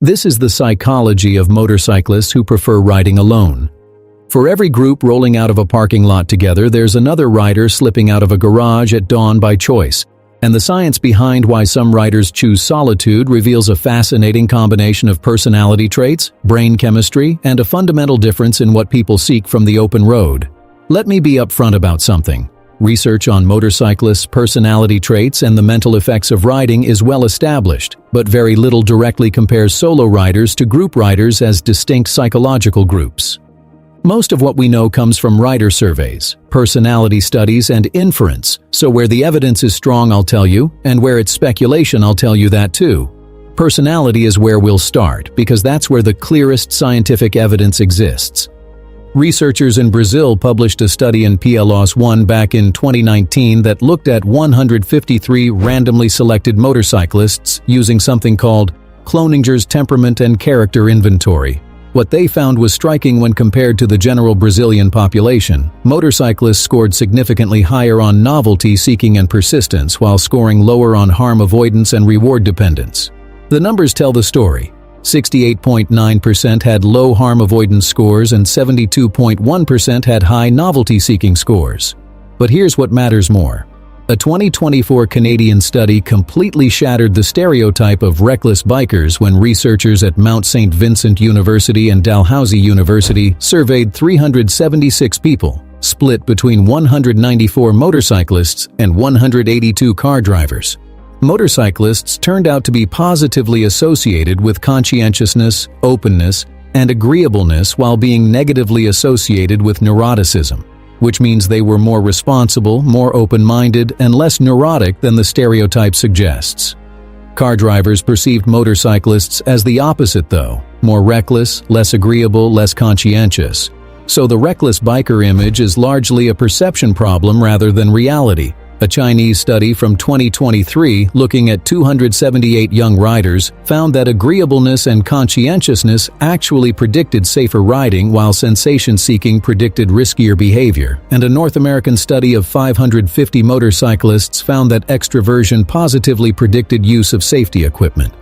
This is the psychology of motorcyclists who prefer riding alone. For every group rolling out of a parking lot together, there's another rider slipping out of a garage at dawn by choice. And the science behind why some riders choose solitude reveals a fascinating combination of personality traits, brain chemistry, and a fundamental difference in what people seek from the open road. Let me be upfront about something. Research on motorcyclists' personality traits and the mental effects of riding is well established, but very little directly compares solo riders to group riders as distinct psychological groups. Most of what we know comes from rider surveys, personality studies, and inference, so where the evidence is strong I'll tell you, and where it's speculation I'll tell you that too. Personality is where we'll start, because that's where the clearest scientific evidence exists. Researchers in Brazil published a study in PLOS One back in 2019 that looked at 153 randomly selected motorcyclists using something called Cloninger's Temperament and Character Inventory. What they found was striking when compared to the general Brazilian population. Motorcyclists scored significantly higher on novelty seeking and persistence, while scoring lower on harm avoidance and reward dependence. The numbers tell the story. 68.9% had low harm avoidance scores and 72.1% had high novelty-seeking scores. But here's what matters more. A 2024 Canadian study completely shattered the stereotype of reckless bikers when researchers at Mount St. Vincent University and Dalhousie University surveyed 376 people, split between 194 motorcyclists and 182 car drivers. Motorcyclists turned out to be positively associated with conscientiousness, openness, and agreeableness while being negatively associated with neuroticism, which means they were more responsible, more open-minded, and less neurotic than the stereotype suggests. Car drivers perceived motorcyclists as the opposite though, more reckless, less agreeable, less conscientious. So the reckless biker image is largely a perception problem rather than reality. A Chinese study from 2023 looking at 278 young riders found that agreeableness and conscientiousness actually predicted safer riding while sensation-seeking predicted riskier behavior, and a North American study of 550 motorcyclists found that extroversion positively predicted use of safety equipment.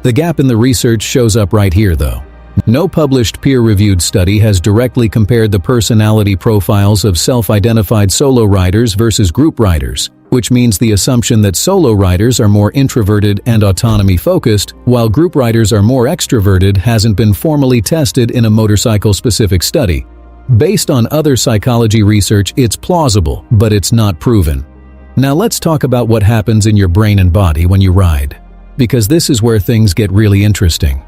The gap in the research shows up right here though. No published peer-reviewed study has directly compared the personality profiles of self-identified solo riders versus group riders, which means the assumption that solo riders are more introverted and autonomy-focused, while group riders are more extroverted hasn't been formally tested in a motorcycle-specific study. Based on other psychology research, it's plausible, but it's not proven. Now let's talk about what happens in your brain and body when you ride, because this is where things get really interesting.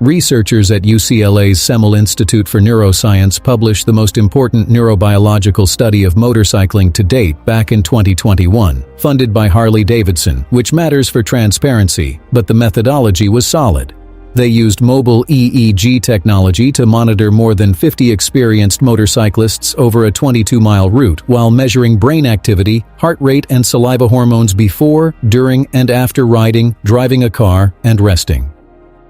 Researchers at UCLA's Semel Institute for Neuroscience published the most important neurobiological study of motorcycling to date back in 2021, funded by Harley-Davidson, which matters for transparency, but the methodology was solid. They used mobile EEG technology to monitor more than 50 experienced motorcyclists over a 22-mile route while measuring brain activity, heart rate, and saliva hormones before, during, and after riding, driving a car, and resting.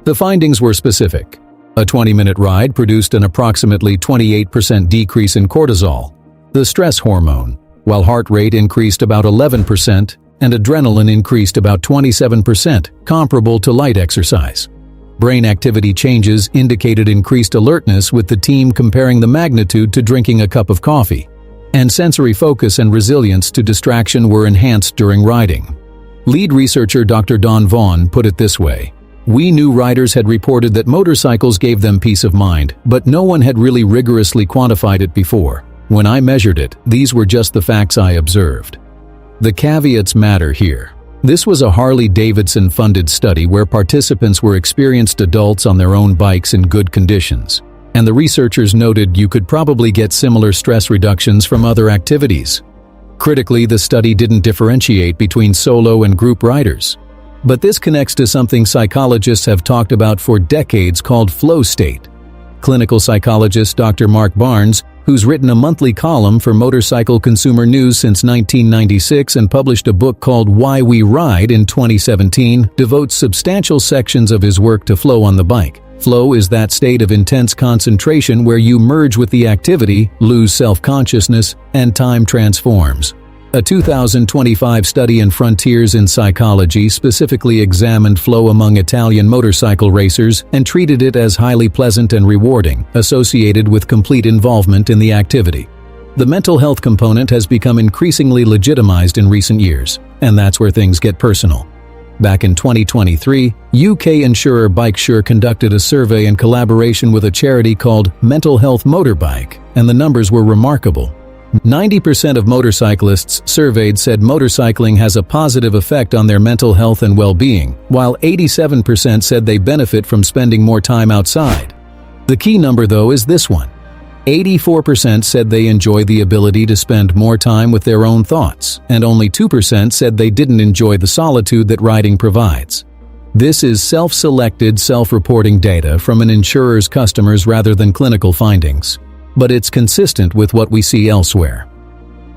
The findings were specific. A 20-minute ride produced an approximately 28% decrease in cortisol, the stress hormone, while heart rate increased about 11% and adrenaline increased about 27%, comparable to light exercise. Brain activity changes indicated increased alertness, with the team comparing the magnitude to drinking a cup of coffee. And sensory focus and resilience to distraction were enhanced during riding. Lead researcher Dr. Don Vaughn put it this way: "We knew riders had reported that motorcycles gave them peace of mind, but no one had really rigorously quantified it before. When I measured it, these were just the facts I observed." The caveats matter here. This was a Harley-Davidson-funded study where participants were experienced adults on their own bikes in good conditions, and the researchers noted you could probably get similar stress reductions from other activities. Critically, the study didn't differentiate between solo and group riders. But this connects to something psychologists have talked about for decades called flow state. Clinical psychologist Dr. Mark Barnes, who's written a monthly column for Motorcycle Consumer News since 1996 and published a book called Why We Ride in 2017, devotes substantial sections of his work to flow on the bike. Flow is that state of intense concentration where you merge with the activity, lose self-consciousness, and time transforms. A 2025 study in Frontiers in Psychology specifically examined flow among Italian motorcycle racers and treated it as highly pleasant and rewarding, associated with complete involvement in the activity. The mental health component has become increasingly legitimized in recent years, and that's where things get personal. Back in 2023, UK insurer Bikeshare conducted a survey in collaboration with a charity called Mental Health Motorbike, and the numbers were remarkable. 90% of motorcyclists surveyed said motorcycling has a positive effect on their mental health and well-being, while 87% said they benefit from spending more time outside. The key number, though, is this one. 84% said they enjoy the ability to spend more time with their own thoughts, and only 2% said they didn't enjoy the solitude that riding provides. This is self-selected, self-reporting data from an insurer's customers rather than clinical findings. But it's consistent with what we see elsewhere.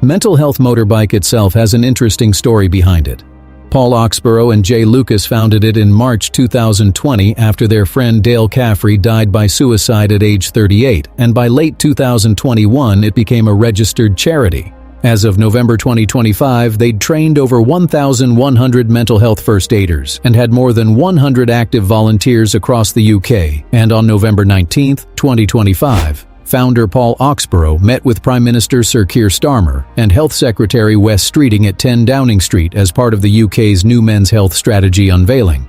Mental Health Motorbike itself has an interesting story behind it. Paul Oxborough and Jay Lucas founded it in March 2020 after their friend Dale Caffrey died by suicide at age 38, and by late 2021 it became a registered charity. As of November 2025, they'd trained over 1,100 mental health first aiders and had more than 100 active volunteers across the UK, and on November 19, 2025, founder Paul Oxborough met with Prime Minister Sir Keir Starmer and Health Secretary Wes Streeting at 10 Downing Street as part of the UK's new men's health strategy unveiling.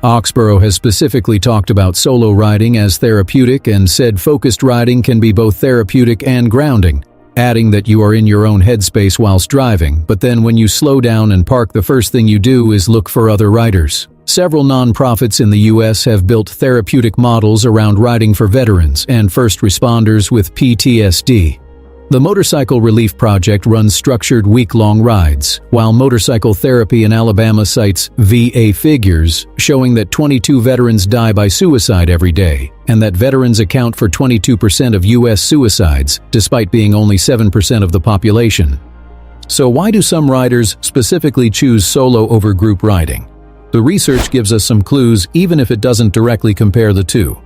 Oxborough has specifically talked about solo riding as therapeutic and said focused riding can be both therapeutic and grounding, adding that you are in your own headspace whilst driving, but then when you slow down and park, the first thing you do is look for other riders. Several nonprofits in the US have built therapeutic models around riding for veterans and first responders with PTSD. The Motorcycle Relief Project runs structured week-long rides, while Motorcycle Therapy in Alabama cites VA figures showing that 22 veterans die by suicide every day, and that veterans account for 22% of US suicides, despite being only 7% of the population. So why do some riders specifically choose solo over group riding? The research gives us some clues even if it doesn't directly compare the two.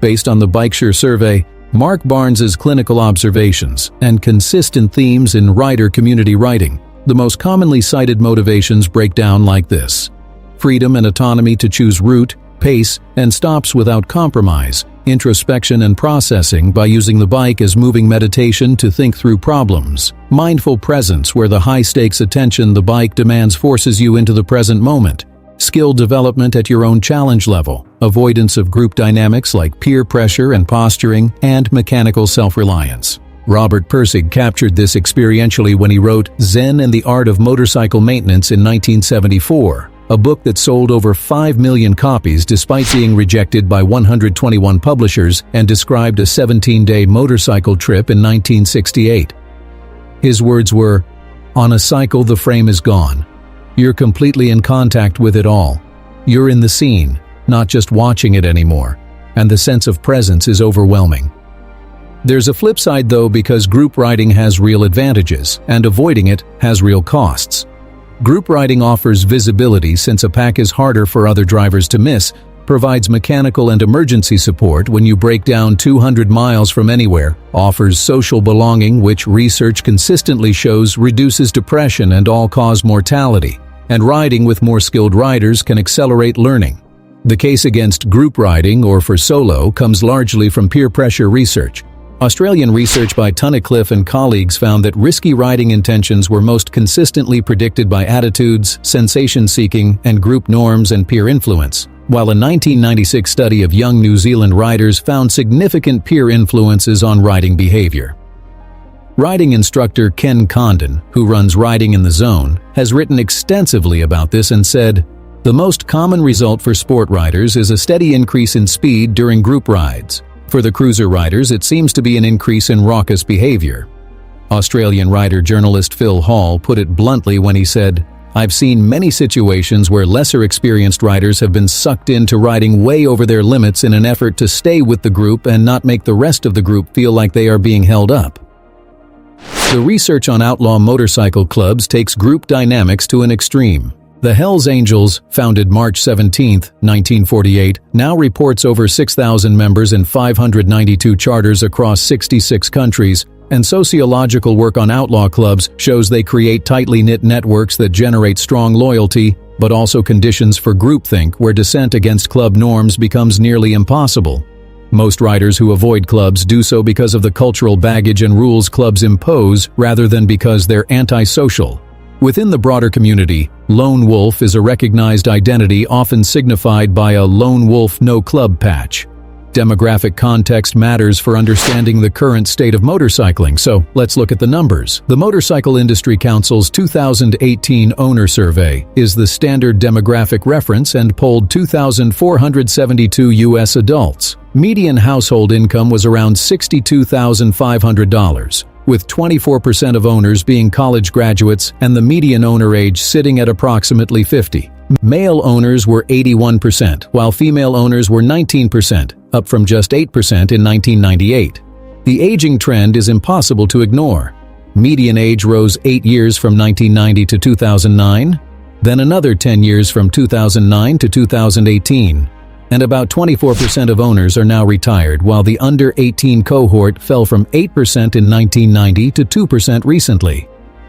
Based on the Bikeshare survey, Mark Barnes's clinical observations, and consistent themes in rider community writing, the most commonly cited motivations break down like this: freedom and autonomy to choose route, pace, and stops without compromise, introspection and processing by using the bike as moving meditation to think through problems, mindful presence where the high-stakes attention the bike demands forces you into the present moment, skill development at your own challenge level, avoidance of group dynamics like peer pressure and posturing, and mechanical self-reliance. Robert Pirsig captured this experientially when he wrote Zen and the Art of Motorcycle Maintenance in 1974, a book that sold over 5 million copies despite being rejected by 121 publishers, and described a 17-day motorcycle trip in 1968. His words were, "On a cycle, the frame is gone. You're completely in contact with it all. You're in the scene, not just watching it anymore, and the sense of presence is overwhelming." There's a flip side though, because group riding has real advantages, and avoiding it has real costs. Group riding offers visibility since a pack is harder for other drivers to miss, provides mechanical and emergency support when you break down 200 miles from anywhere, offers social belonging which research consistently shows reduces depression and all-cause mortality, and riding with more skilled riders can accelerate learning. The case against group riding or for solo comes largely from peer pressure research. Australian research by Tunnicliffe and colleagues found that risky riding intentions were most consistently predicted by attitudes, sensation-seeking, and group norms and peer influence, while a 1996 study of young New Zealand riders found significant peer influences on riding behavior. Riding instructor Ken Condon, who runs Riding in the Zone, has written extensively about this and said, "The most common result for sport riders is a steady increase in speed during group rides. For the cruiser riders, it seems to be an increase in raucous behavior." Australian rider-journalist Phil Hall put it bluntly when he said, "I've seen many situations where lesser experienced riders have been sucked into riding way over their limits in an effort to stay with the group and not make the rest of the group feel like they are being held up." The research on outlaw motorcycle clubs takes group dynamics to an extreme. The Hells Angels, founded March 17, 1948, now reports over 6,000 members in 592 charters across 66 countries, And sociological work on outlaw clubs shows they create tightly knit networks that generate strong loyalty, but also conditions for groupthink where dissent against club norms becomes nearly impossible. Most riders who avoid clubs do so because of the cultural baggage and rules clubs impose rather than because they're antisocial. Within the broader community, lone wolf is a recognized identity often signified by a lone wolf no club patch. Demographic context matters for understanding the current state of motorcycling, so let's look at the numbers. The Motorcycle Industry Council's 2018 Owner Survey is the standard demographic reference and polled 2,472 U.S. adults. Median household income was around $62,500, with 24% of owners being college graduates and the median owner age sitting at approximately 50. Male owners were 81%, while female owners were 19%, up from just 8% in 1998. The aging trend is impossible to ignore. Median age rose 8 years from 1990 to 2009, then another 10 years from 2009 to 2018. And about 24% of owners are now retired, while the under-18 cohort fell from 8% in 1990 to 2% recently.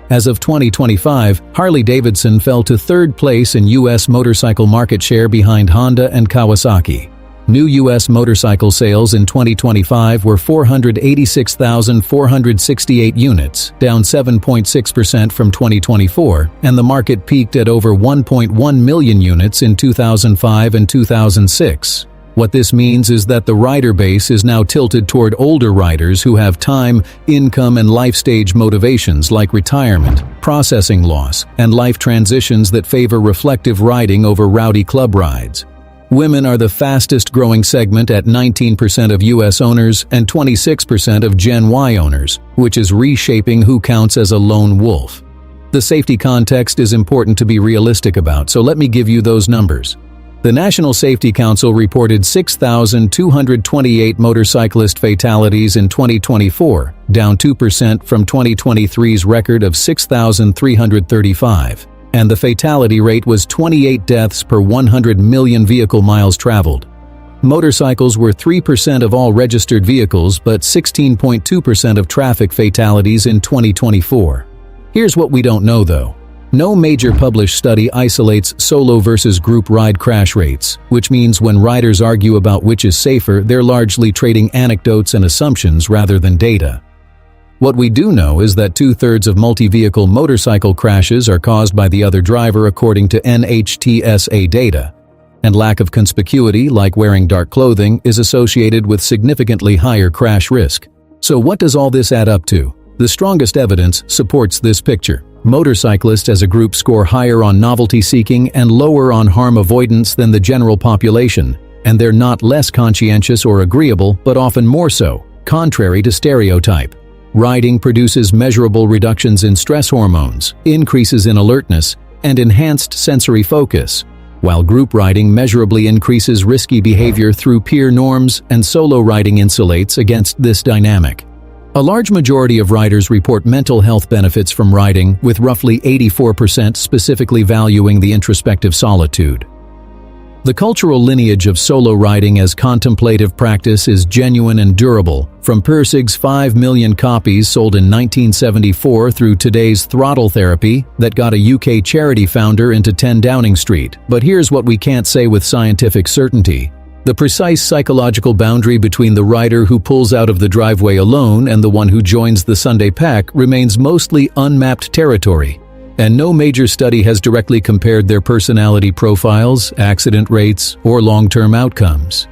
As of 2025, Harley-Davidson fell to third place in U.S. motorcycle market share behind Honda and Kawasaki. New U.S. motorcycle sales in 2025 were 486,468 units, down 7.6% from 2024, and the market peaked at over 1.1 million units in 2005 and 2006. What this means is that the rider base is now tilted toward older riders who have time, income, and life stage motivations like retirement, processing loss, and life transitions that favor reflective riding over rowdy club rides. Women are the fastest growing segment at 19% of U.S. owners and 26% of Gen Y owners, which is reshaping who counts as a lone wolf. The safety context is important to be realistic about, so let me give you those numbers. The National Safety Council reported 6,228 motorcyclist fatalities in 2024, down 2% from 2023's record of 6,335, and the fatality rate was 28 deaths per 100 million vehicle miles traveled. Motorcycles were 3% of all registered vehicles, but 16.2% of traffic fatalities in 2024. Here's what we don't know though. No major published study isolates solo versus group ride crash rates, which means when riders argue about which is safer, they're largely trading anecdotes and assumptions rather than data. What we do know is that 2/3 of multi-vehicle motorcycle crashes are caused by the other driver according to NHTSA data, and lack of conspicuity, like wearing dark clothing, is associated with significantly higher crash risk. So what does all this add up to? The strongest evidence supports this picture. Motorcyclists as a group score higher on novelty seeking and lower on harm avoidance than the general population, and they're not less conscientious or agreeable, but often more so, contrary to stereotype. Riding produces measurable reductions in stress hormones, increases in alertness, and enhanced sensory focus, while group riding measurably increases risky behavior through peer norms, and solo riding insulates against this dynamic. A large majority of riders report mental health benefits from riding, with roughly 84% specifically valuing the introspective solitude. The cultural lineage of solo riding as contemplative practice is genuine and durable, from Pirsig's 5 million copies sold in 1974 through today's throttle therapy that got a UK charity founder into 10 Downing Street. But here's what we can't say with scientific certainty. The precise psychological boundary between the rider who pulls out of the driveway alone and the one who joins the Sunday pack remains mostly unmapped territory, and no major study has directly compared their personality profiles, accident rates, or long-term outcomes.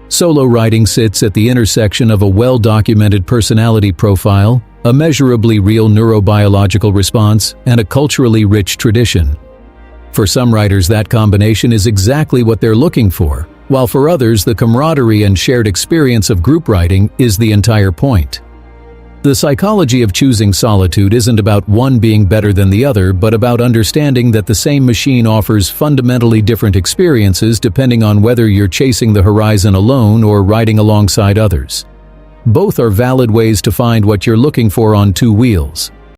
Solo riding sits at the intersection of a well-documented personality profile, a measurably real neurobiological response, and a culturally rich tradition. For some riders, that combination is exactly what they're looking for, while for others, the camaraderie and shared experience of group riding is the entire point. The psychology of choosing solitude isn't about one being better than the other, but about understanding that the same machine offers fundamentally different experiences depending on whether you're chasing the horizon alone or riding alongside others. Both are valid ways to find what you're looking for on two wheels.